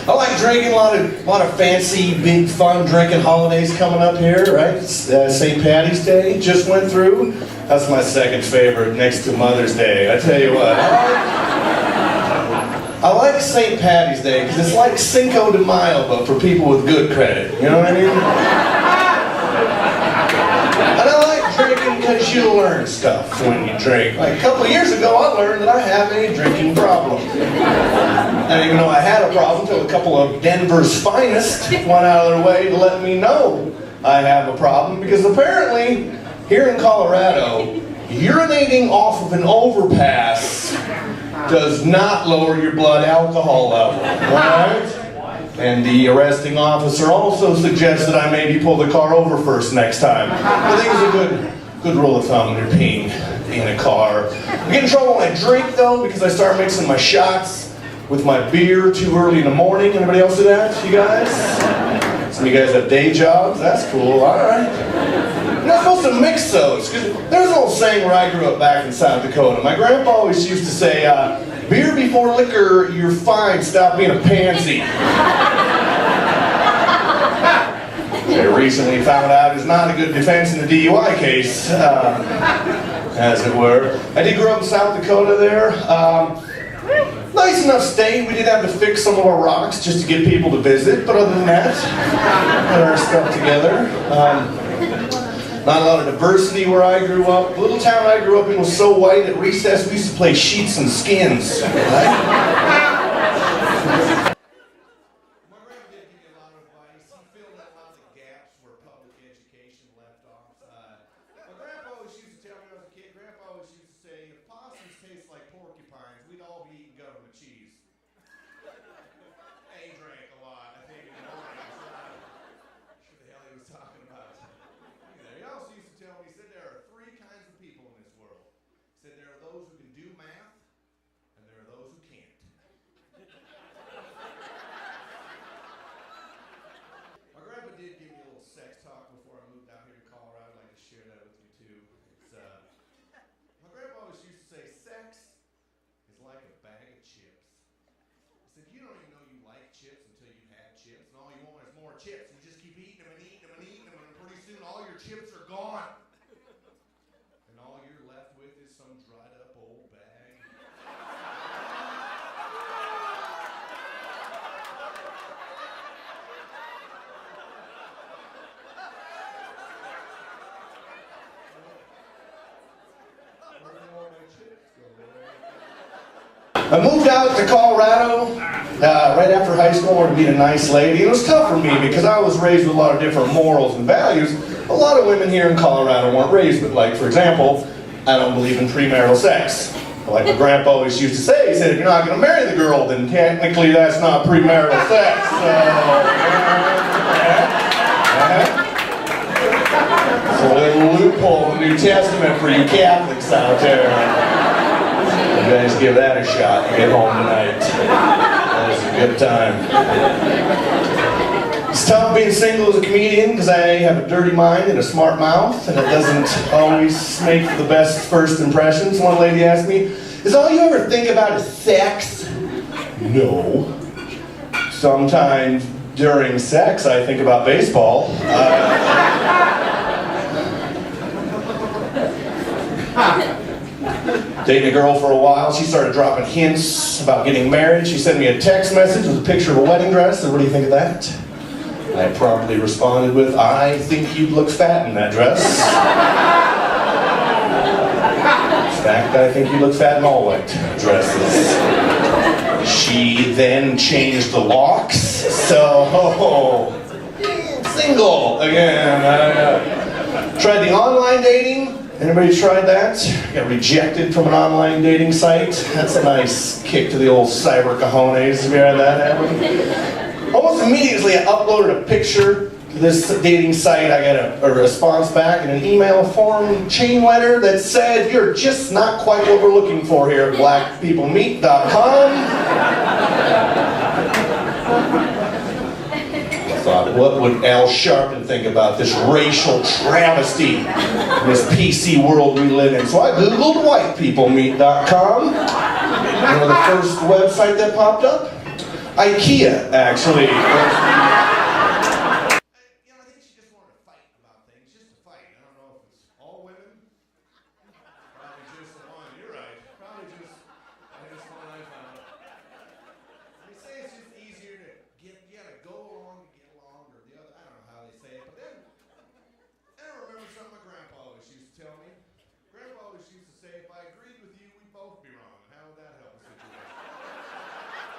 I like drinking, a lot of fancy, big, fun drinking holidays coming up here, right? St. Patty's Day just went through. That's my second favorite, next to Mother's Day. I tell you what, I like St. Patty's Day because it's like Cinco de Mayo, but for people with good credit. You know what I mean? And I like drinking because you learn stuff when you drink. Like a couple of years ago, I learned that I have a drinking problem. I didn't even know I had a problem until a couple of Denver's finest went out of their way to let me know I have a problem, because apparently here in Colorado, urinating off of an overpass does not lower your blood alcohol level, right? And the arresting officer also suggests that I maybe pull the car over first next time. I think it's a good rule of thumb when you're peeing in a car. I get in trouble when I drink, though, because I start mixing my shots with my beer too early in the morning. Anybody else do that, you guys? Some of you guys have day jobs? That's cool, all right. You're not supposed to mix those, because there's an old saying where I grew up back in South Dakota. My grandpa always used to say, beer before liquor, you're fine, stop being a pansy. I recently found out is not a good defense in a DUI case, as it were. I did grow up in South Dakota there. Nice enough state. We did have to fix some of our rocks just to get people to visit, but other than that, got our stuff together. Not a lot of diversity where I grew up. The little town I grew up in was so white at recess we used to play sheets and skins. Right? My grandpa did give me a lot of advice. He filled in a lot of the gaps where public education left off. My grandpa always used to tell me when I was a kid, Grandpa always used to say, if possums taste like porcupines, we'd all be eating government cheese. He drank a lot, I think, in the mornings. What the hell he was talking about. He also used to tell me, he said, there are three kinds of people in this world. He said, there are those who can do math, and there are those who can't. My grandpa did give me a little sex talk before I moved out here to Colorado. I'd like to share that with you too. My grandpa always used to say, sex is like a bag of chips. He said, you don't even know you like chips until you've had chips, and all you want is more chips. You just keep eating them and eating them and eating them, and pretty soon all your chips are gone. And all you're left with is some dried up old bag. I moved out to Colorado right after high school. I wanted to meet a nice lady. It was tough for me because I was raised with a lot of different morals and values. A lot of women here in Colorado weren't raised with. Like, for example, I don't believe in premarital sex. Like my grandpa always used to say, he said, if you're not going to marry the girl, then technically that's not premarital sex. It's a little loophole in the New Testament for you Catholics out there. You guys give that a shot and get home tonight. That was a good time. It's tough being single as a comedian because I have a dirty mind and a smart mouth, and it doesn't always make the best first impressions. One lady asked me, is all you ever think about is sex? No. Sometimes during sex I think about baseball. Dating a girl for a while, she started dropping hints about getting married. She sent me a text message with a picture of a wedding dress. So what do you think of that? I promptly responded with, I think you'd look fat in that dress. In fact, I think you look fat in all white dresses. She then changed the locks, so single again. Tried the online dating. Anybody tried that? Got rejected from an online dating site? That's a nice kick to the old cyber cojones. Have you had that happen? Almost immediately I uploaded a picture to this dating site. I got a response back in an email form chain letter that said, you're just not quite what we're looking for here at blackpeoplemeet.com. I thought, what would Al Sharpton think about this racial travesty in this PC world we live in? So I googled whitepeoplemeet.com. You know the first website that popped up? IKEA, actually.